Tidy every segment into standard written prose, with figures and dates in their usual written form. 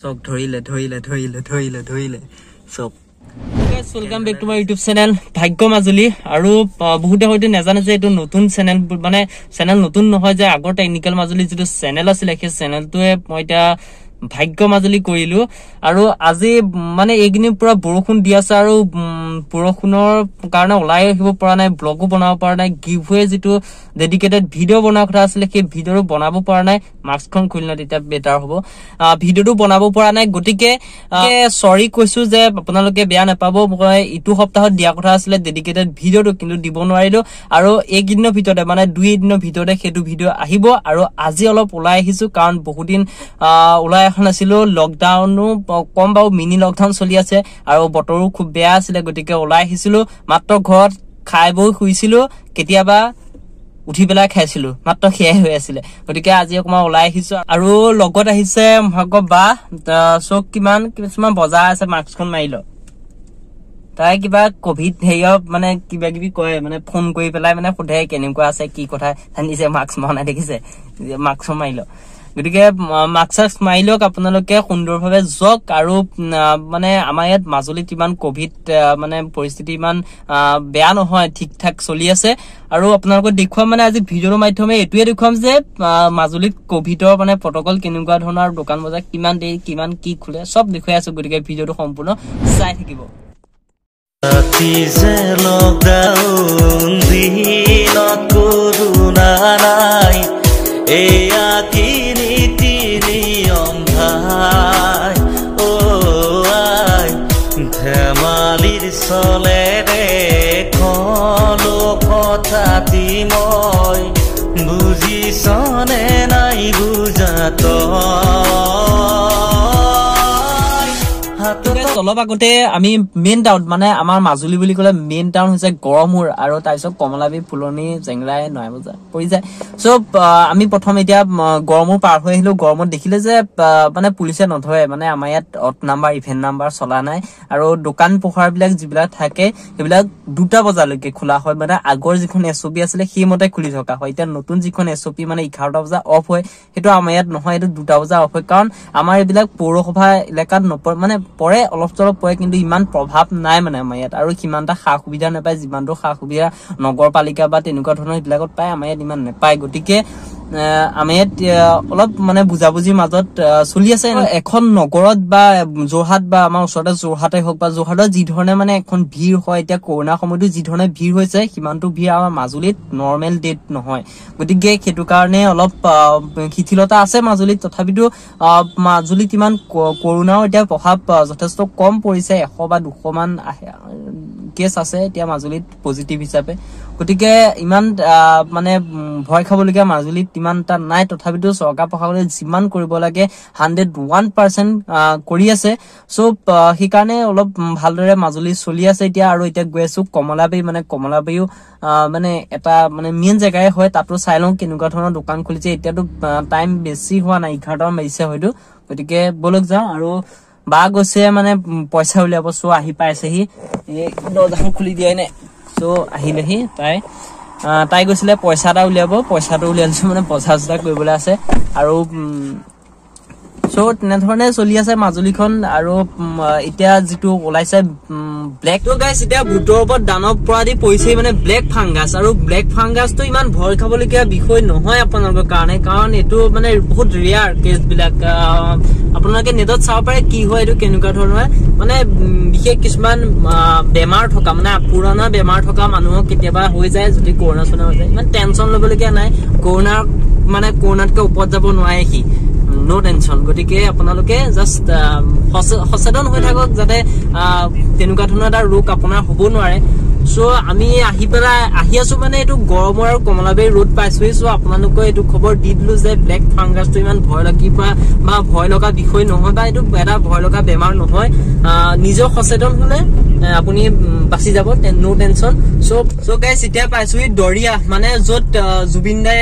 চক ধৰিলে চক guys welcome back to my YouTube channel Bhagya Majuli আৰু বহুতে হয়তো নাজানে যে এটো নতুন চ্যানেল মানে চ্যানেল নতুন নহয় যে আগৰ টেকনিক্যাল মাজুলী যেটো চ্যানেল আছিল সেই চ্যানেলটোৱে মই এটা Bhagya Majuli কৰিলো আৰু আজি মানে এইগিনি পুৰা বৰষুণ দি আছে আৰু বৰষুণৰ কাৰণে ওলাই আহিব পৰা নাই ব্লগো বনাব পৰা নাই গিভৱে যেটো ডেডিকেটেড ভিডিও বনাব কথা আছিল সেই ভিডিওটো বনাব পৰা নাই মাস্কখন খুলিনা তেতিয়া বেটাৰ হ'ব ভিডিওটো বনাব পৰা নাই গটিকে সৰি কৈছো যে আপোনালোকে বেয়া নাপাব মই ইটো সপ্তাহত দিয়া কথা আছিল ডেডিকেটেড ভিডিওটো কিন্তু দিব নোৱাৰিলো আৰু একদিনৰ ভিতৰতে মানে 2 দিনৰ ভিতৰতে হেতু ভিডিও আহিব আৰু আজি অলপ ওলাই আহিছো কাৰণ বহুত দিন ওলাই এখন আছিল লকডাউনো কম বাও মিনি লকডাউন চলি আছে আৰু বতৰো খুব বেয়া আছিল গটিকে ওলাই আহিছিল মাত্ৰ ঘৰত খাই বৈ শুইছিল কেতিয়াবা উঠি পেলাই খাইছিল মাত্ৰ খেয়াই হৈ আছিল গটিকে আজি অকমা ওলাই আহিছো আৰু লগত আহিছে ভগবা সো কিমান বজাৰ আছে মাস্কখন মাৰিলো তাই কিবা কোভিড হেয় মানে কিবা কিবি কয় মানে ফোন কৰি পেলাই মানে খুধে কেনেকুৱা আছে কি কথা জানিছে মাস্ক মনাই দেখিছে মাস্ক মাৰিলো গটিকে মাস্ক স্মাইলক আপোনালোকে সুন্দৰভাৱে জক আৰু মানে আমাৰ ইয়াত মাজুলীত ইমান কোভিড মানে পৰিস্থিতি ইমান বেয়া নহয় ঠিক ঠাক চলি আছে আৰু আপোনালোকে দেখুৱা মানে আজি ভিডিওৰ মাধ্যমে এটোৱে দেখুৱাম যে মাজুলীত কোভিডৰ মানে প্ৰটোকল কেনেকুৱা ধৰণৰ দোকান বজাৰ কিমান দেৰি কিমান কি খুলে সব দেখুৱাই আছো গটিকে ভিডিওটো সম্পূৰ্ণ চাই থাকিব Tise lockdown dino corona nai eya kini tini omdhai oh ai dhamalir sole re kholo kotha ti moi buji sone nai bujato অলপ আগতে আমি মেইন টাউন মানে আমাৰ মাজুলী বুলি কলে মেইন টাউন হৈছে গৰমুৰ আৰু তাৰপিছত কমলাবী ফুলনি জেংৰাই নয়বজা পৰি যায় সো আমি প্ৰথম এতিয়া গৰমুৰ পাৰ হৈ আহিলো গৰমত দেখিলে যে মানে পুলিচে নধৰে মানে আমাৰ ইয়াত অট নাম্বাৰ ইভেন্ট নাম্বাৰ চলা নাই আৰু দোকান পোহাৰ বিলাক যিবিলাক থাকে সেইবিলাক 2টা বজালৈকে খোলা হয় মানে আগৰ যিখন SOP আছিল সেই মতে খুলি থকা হয় এতিয়া নতুন যিখন SOP মানে 11টা বজা অফ হয় হেতু আমাৰ ইয়াত নহয় এটো 2টা বজা অফ হয় কাৰণ আমাৰ এইবিলাক পৌৰসভা এলেকাত মানে পৰে অলপ চলপ পৰে কিন্তু ইমান প্ৰভাৱ নাই মানে আমাৰ ইয়াত আৰু কিমানটা খা সুবিধা নাপায় যিমানটো খা সুবিধা নগৰপালিকা বা তেনেকুৱা ধৰণৰ বিলাকত পায় আমাৰ ইয়াত ইমান নাপায় গটিকে আমি অলপ মানে বুজাবুজিৰ মাজত চলি আছে এখন নগৰত বা জোৰহাট বা আমাৰ ওচৰতে জোৰহাটে হওক বা জোৰহাটত যি ধৰণে মানে এখন ভিৰ হয় এতিয়া কৰোনা সময়তো যি ধৰণে ভিৰ হৈছে সিমানটো ভিৰ আমাৰ মাজুলীত নৰমেল ডেট নহয় গতিকে হেতু কাৰণে অলপ শিথিলতা আছে মাজুলীত তথাপিতো মাজুলীত ইমান কৰোনাৰ এতিয়া প্ৰভাৱ যথেষ্ট কম পৰিছে 100 বা 200 মান কেছ আছে এতিয়া মাজুলীত পজিটিভ হিচাপে গতিকে ইমান মানে ভয় খাবলগীয়া মাজুলীত ইমানটা নাই তথাপিতো চৰকাৰ প্ৰশাসনে যিমান কৰিব লাগে 101% কৰি আছে সো সেই কাৰণে অলপ ভালদৰে মাজুলী চলি আছে এতিয়া আৰু এতিয়া গৈ আছো কমলাবাই মানে কমলাবাইও মানে এটা মানে মেইন জায়গায় হয় তাতো চাই লওঁ কেনেকুৱা ধৰণৰ দোকান খুলিছে এতিয়াতো টাইম বেছি হোৱা নাই 11টা মাৰিছে হয়তো গতিকে বলক যাওঁ আৰু বা গৈছে মানে পইচা উলিয়াব সো আহি পাইছেহি এই দৰজাখন খুলি দিয়াই নাই সো আহিলেহি তাই গৈছিলে পইচাটা উলিয়াব পইচাটো উলিয়াইছে মানে 50,000 কৰিবলৈ আছে আৰু সো তেনেধৰণে চলি আছে মাজুলীখন আৰু এতিয়া যেটো ওলাইছে ব্ল্যাক তো গাইস এতিয়া বুটৰ ওপৰত দানৱ পৰাদি পৰিছে মানে ব্ল্যাক ফাংগাস আৰু ব্ল্যাক ফাংগাস তো ইমান ভয় খাবলগীয়া বিষয় নহয় আপোনালোকৰ কাৰণে কাৰণ এটো মানে বহুত ৰিয়াৰ কেছ বিলাক আপোনালোকে নেটত চাব পাৰে কি হয় এটো কেনেকুৱা ধৰণৰ মানে বিশেষ কিছুমান বেমাৰ থকা মানে পুৰণা বেমাৰ থকা মানুহক কেতিয়াবা হৈ যায় যদি কৰোনা চনা হৈ যায় ইমান টেনচন লবলগীয়া নাই কৰোনাতকৈ ওপৰত যাব নোৱাৰে কি নো টেনশন গটিকে আপোনালোকে জাস্ট সচেতন হৈ থাকক যাতে তেনুকা ধৰণৰ এটা ৰোগ আপোনাৰ হ'ব নোৱাৰে সো আমি আহি আছো মানে এটো গৰমৰ আৰু কমলাবাই ৰোড পাইছো সো আপোনালোকে এটো খবৰ দি দিলো যে ব্ল্যাক ফাংগাস তো ইমান ভয় লগা বা ভয় লগা বিষয় নহয় বা এটো এটা ভয় লগা বেমাৰ নহয় নিজৰ সচেতন হলে আপুনি বাছি যাব নো টেনশন সো গাইস এতিয়া পাইছো দৰিয়া মানে যত জুবিনদাই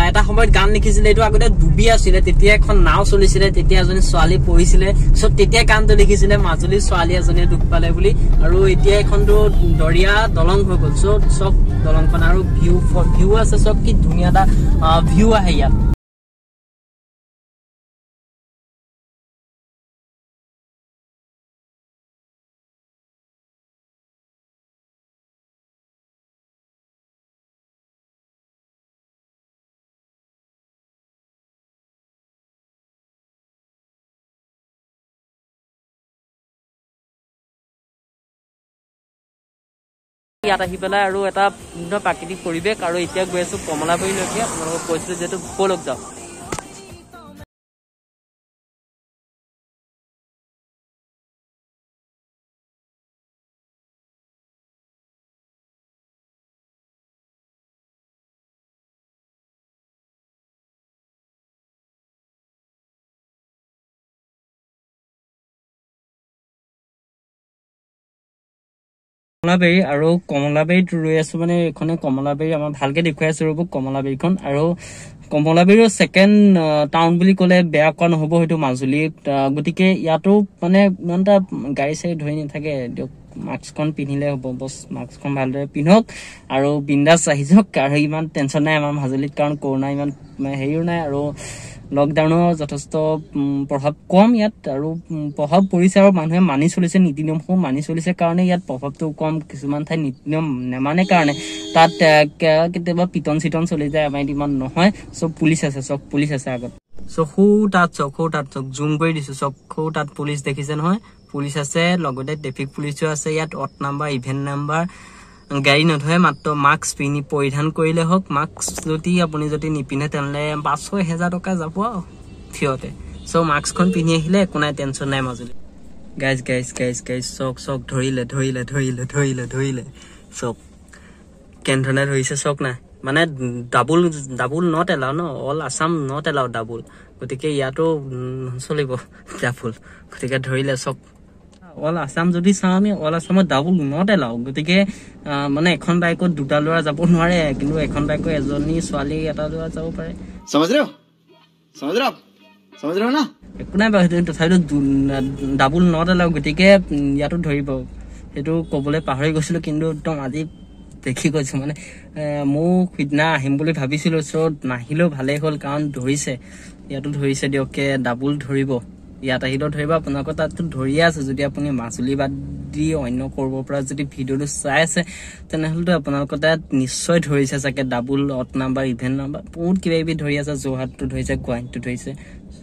এটা সময়ত গান লিখিছিল এটো আগতে ডুবি আছিল তেতিয়া এখন নাও চলিছিল তেতিয়া এজনী ছোৱালী পৰিছিল সো তেতিয়া গানটো লিখিছিল মাজুলী ছোৱালী এজনী দুখ পালে বুলি আৰু এতিয়া এখনটো দৰিয়া দলং হৈ গল সব দলংখন আৰু ভিউ আছে সব কি ধুনীয়া এটা ভিউ আহে ইয়াত ইয়াত আহি পেলাই আৰু এটা সুন্দৰ প্ৰাকৃতিক পৰিৱেশ আৰু এতিয়া গৈ আছো কমলাবাৰীলৈকে আপোনালোকক কৈছিলো যিহেতু ব'লক যাওঁ কমলাবাৰী আৰু কমলাবাৰীত ৰৈ আছো মানে এখনে কমলাবাৰী আমাৰ ভালকে দেখুৱাই আছো ৰ'ব কমলাবাৰীখন আৰু কমলাবাৰীৰ সেকেন্ড টাউন বুলি ক'লে বেয়া কোৱা নহ'ব হয়তো মাজুলীত গতিকে ইয়াতো মানে ইমানটা গাড়ী চাড়ী ধৰি নাথাকে দিয়ক মাস্কখন পিন্ধিলে হ'ব বছ মাস্কখন ভালদৰে পিন্ধক আৰু বিন্দাছ আহি যাওক আৰু ইমান টেনচন নাই আমাৰ মাজুলীত কাৰণ কৰোনা ইমান হেৰিও নাই আৰু লকডাউনৰ যথেষ্ট প্ৰভাৱ কম ইয়াত আৰু প্ৰভাৱ পৰিছে আৰু মানুহে মানি চলিছে নীতি নিয়মসমূহ মানি চলিছে কাৰণে ইয়াত প্ৰভাৱটো কম কিছুমান ঠাইত নীতি নিয়ম নেমানে কাৰণে তাত কেতিয়াবা পিটন চিটন চলি যায় আমাৰ ইমান নহয় চব পুলিচ আছে চব পুলিচ আছে আগত চকু তাত জুম কৰি দিছো চকু তাত পুলিচ দেখিছে নহয় পুলিচ আছে লগতে ট্ৰেফিক পুলিচো আছে ইয়াত অট নাম্বাৰ ইভেন্ট নাম্বাৰ গাড়ী নধৰে মাত্ৰ মাস্ক পিন্ধি পৰিধান কৰিলে হওক মাস্ক যদি আপুনি যদি নিপিন্ধে তেনেহ'লে 500-1000 টকা যাব থিয়তে চ' মাস্কখন পিন্ধি আহিলে একো নাই টেনচন নাই মাজুলী গাইজ চক ধৰিলে চক কেনেধৰণে ধৰিছে চক নাই মানে ডাবুল নট এলাও ন all Assam not allow double গতিকে ইয়াতো চলিব ডাবুল গতিকে ধৰিলে চক অল আছাম যদি চাওঁ আমি অল আছামত ডাবুল নট এলাও গতিকে মানে এখন বাইকত দুটা ল'ৰা যাব নোৱাৰে কিন্তু এখন বাইকত এজনী ছোৱালী এটা ল'ৰা যাব পাৰে সমজ ৰ না একো নাই বাৰু তথাপিতো ডাবুল নট এলাও গতিকে ইয়াতো ধৰিব সেইটো ক'বলৈ পাহৰি গৈছিলো কিন্তু একদম আজি দেখি গৈছো মানে মোক সিদিনা আহিম বুলি ভাবিছিলো চ' নাহিলেও ভালেই হ'ল কাৰণ ধৰিছে ইয়াতো ধৰিছে দিয়কে ডাবুল ধৰিব ইয়াত আহিলেও ধৰিব আপোনালোকৰ তাততো ধৰিয়ে আছে যদি আপুনি মাজুলী বাদ দি অন্য কৰিব পৰা যদি ভিডিঅ'টো চাই আছে তেনেহ'লেতো আপোনালোকৰ তাত নিশ্চয় ধৰিছে চাগে double odd number even number বহুত কিবা কিবি ধৰি আছে যোৰহাটটো ধৰিছে গুৱাহাটীটো ধৰিছে চ'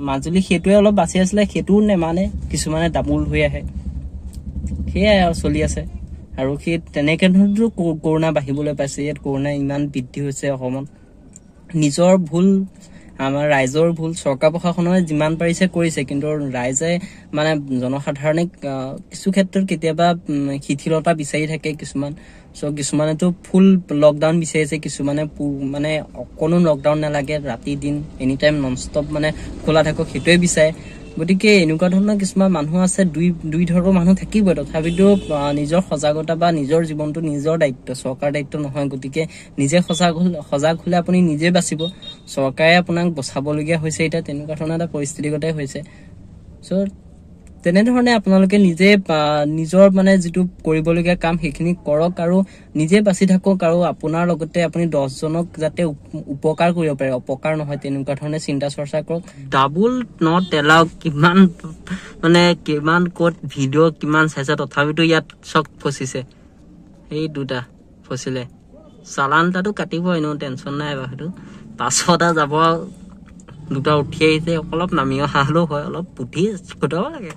মাজুলী সেইটোৱে অলপ বাচি আছিলে সেইটোও নেমানে কিছুমানে ডাবুল হৈ আহে সেয়াই আৰু চলি আছে আৰু সেই তেনেকে ধৰণেতো কৰোণা বাঢ়িবলৈ পাইছে ইয়াত কৰোণা ইমান বৃদ্ধি হৈছে অসমত নিজৰ ভুল আমাৰ ৰাইজৰ ভুল চৰকাৰ প্ৰশাসনে যিমান পাৰিছে কৰিছে কিন্তু ৰাইজে মানে জনসাধাৰণে কিছু ক্ষেত্ৰত কেতিয়াবা শিথিলতা বিচাৰি থাকে কিছুমান চ' কিছুমানেতো ফুল লকডাউন বিচাৰিছে কিছুমানে মানে অকণো লকডাউন নালাগে ৰাতি দিন এনি টাইম নন ষ্টপ মানে খোলা থাকক সেইটোৱে বিচাৰে গতিকে এনেকুৱা ধৰণৰ কিছুমান মানুহ আছে দুই ধৰণৰ মানুহ থাকিবই তথাপিতো নিজৰ সজাগতা বা নিজৰ জীৱনটো নিজৰ দায়িত্ব চৰকাৰ দায়িত্ব নহয় গতিকে নিজে সজাগ হলে আপুনি নিজে বাচিব চৰকাৰে আপোনাক বচাবলগীয়া হৈছে এতিয়া তেনেকুৱা ধৰণৰ এটা পৰিস্থিতিগতে হৈছে চ' তেনেধৰণে আপোনালোকে নিজে নিজৰ মানে যিটো কৰিবলগীয়া কাম সেইখিনি কৰক আৰু নিজে বাচি থাকক আৰু আপোনাৰ লগতে আপুনি 10 জনক যাতে উপকাৰ কৰিব পাৰে অপকাৰ নহয় তেনেকুৱা ধৰণে চিন্তা চৰ্চা কৰক ডাবুল নট এলাও কিমান ক'ত ভিডিঅ' কিমান চাইছে তথাপিতো ইয়াত চক ফচিছে এই দুটা ফচিলে চালান এটাতো কাটিব এনেও টেনচন নাই বাৰু সেইটো 500টা যাব দুটা উঠি আহিছে অলপ নামি অহা হ'লেও হয় অলপ পুঠি ফুটাব লাগে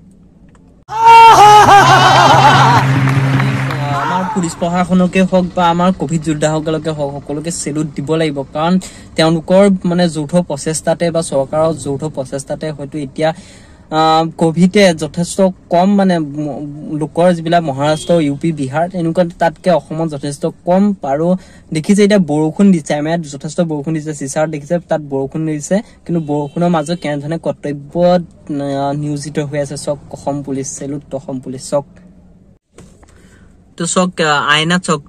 আমাৰ পুলিচ প্ৰশাসনকে হওক বা আমাৰ কোভিড যোদ্ধাসকলকে হওক সকলোকে চেলুট দিব লাগিব কাৰণ তেওঁলোকৰ মানে যৌথ প্ৰচেষ্টাতে বা চৰকাৰৰ যৌথ প্ৰচেষ্টাতে হয়তো এতিয়া কোভিডে যথেষ্ট কম মানে লোকৰ যিবিলাক মহাৰাষ্ট্ৰ ইউপি বিহাৰ এনেকুৱা তাতকে অসমত যথেষ্ট কম আৰু দেখিছে এতিয়া বৰষুণ দিছে আমাৰ ইয়াত যথেষ্ট বৰষুণ দিছে চিচাৰ দেখিছে তাত বৰষুণ দিছে কিন্তু বৰষুণৰ মাজত কেনেধৰণে কৰ্তব্য নিয়োজিত হৈ আছে চক Assam police salute Assam police চক তো চক আইনা চক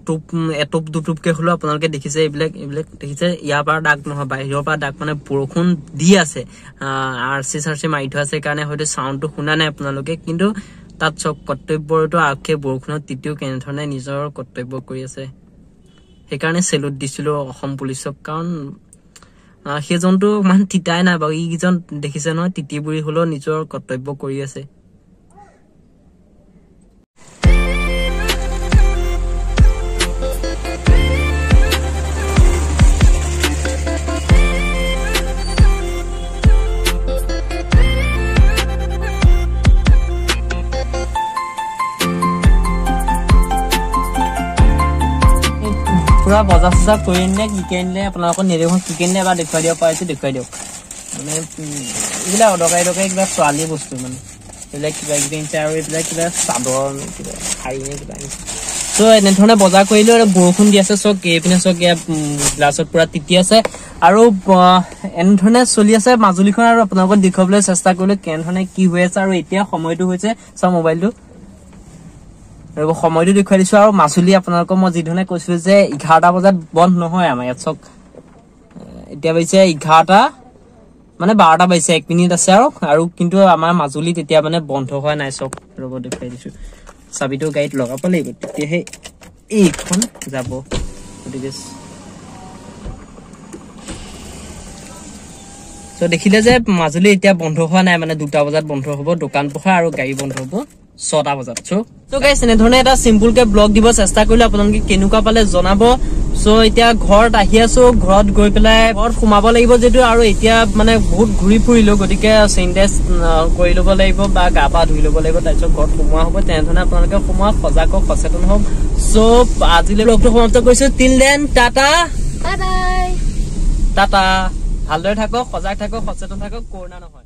এটুপ দুটুপকে হলেও আপোনালোকে দেখিছে এইবিলাক দেখিছে ইয়াৰ পৰা দাগ নহয় বাহিৰৰ পৰা দাগ মানে বৰষুণ দি আছে আৰচি মাৰি থোৱা আছে কাৰণে হয়তো চাউণ্ডটো শুনা নাই আপোনালোকে কিন্তু তাত চক কৰ্তব্যটো আৰক্ষীয়ে বৰষুণত তিতিও কেনেধৰণে নিজৰ কৰ্তব্য কৰি আছে সেইকাৰণে চেলুট দিছিলো অসম পুলিচক কাৰণ সেইজনটো ইমান তিতাই নাই বাৰু এইকেইজন দেখিছে নহয় তিতি বুঢ়ী হলেও নিজৰ কৰ্তব্য কৰি আছে পুৰা বজাৰ চজাৰ কৰি নিলে কি কিনিলে আপোনালোকৰ নিদেখোন কি কিনিলে এবাৰ দেখুৱাই দিব পাৰিছে দেখুৱাই দিয়ক মানে এইবিলাক অদৰকাৰী কিবা ছোৱালী বস্তু মানে এইবিলাক কিবা কিবি আনিছে আৰু এইবিলাক কিবা চাদৰ কিবা শাৰী নে কিবা আনিছে চ' এনেধৰণে বজাৰ কৰিলো আৰু বৰষুণ দি আছে চক এইপিনে চক গ্লাছত পুৰা তিতি আছে আৰু এনেধৰণে চলি আছে মাজুলীখন আৰু আপোনালোকক দেখুৱাবলৈ চেষ্টা কৰিলো কেনেধৰণে কি হৈ আছে আৰু এতিয়া সময়টো হৈছে চাওঁ মোবাইলটো আৰু সময়টো দেখুৱাই দিছো আৰু মাজুলী আপোনালোকক মই যিধৰণে কৈছিলো যে 11টা বজাত বন্ধ নহয় আমাৰ ইয়াত চক এতিয়া পাইছে 11টা মানে 12টা পাইছে 1 মিনিট আছে আৰু কিন্তু আমাৰ মাজুলীত এতিয়া মানে বন্ধ হোৱা নাই চক ৰব দেখুৱাই দিছো চাবিটো গাইড লগাব লাগিব তেতিয়াহে এইখন যাব গতিকে তো দেখিলে যে মাজুলী এতিয়া বন্ধ হোৱা নাই মানে 2টা বজাত বন্ধ হ'ব দোকান পোহৰ আৰু গাড়ী বন্ধ হ'ব 6টা বজাত তো গাইছ এনেধৰণে এটা সিম্পল কে ব্লগ দিব চেষ্টা কৰিলো আপোনালোকে কেনেকুৱা পালে জনাব সো এতিয়া ঘৰত আহি আছো ঘৰত গৈ পেলাই ঘৰত সোমাব লাগিব যেটো আৰু এতিয়া মানে বহুত ঘুৰি ফুৰিলো গতিকে চেঞ্জেছ কৰি ল'ব লাগিব বা গা পা ধুই ল'ব লাগিব তাৰপিছত ঘৰত সোমোৱা হ'ব তেনেধৰণে আপোনালোকে সোমোৱা সজাগ সচেতন হওক সো আজিলৈ ব্লগটো সমাপ্ত কৰিছো till then tata bye bye tata ভালদৰে থাকক সজাগ থাকক সচেতন থাকক কৰোনা নহয়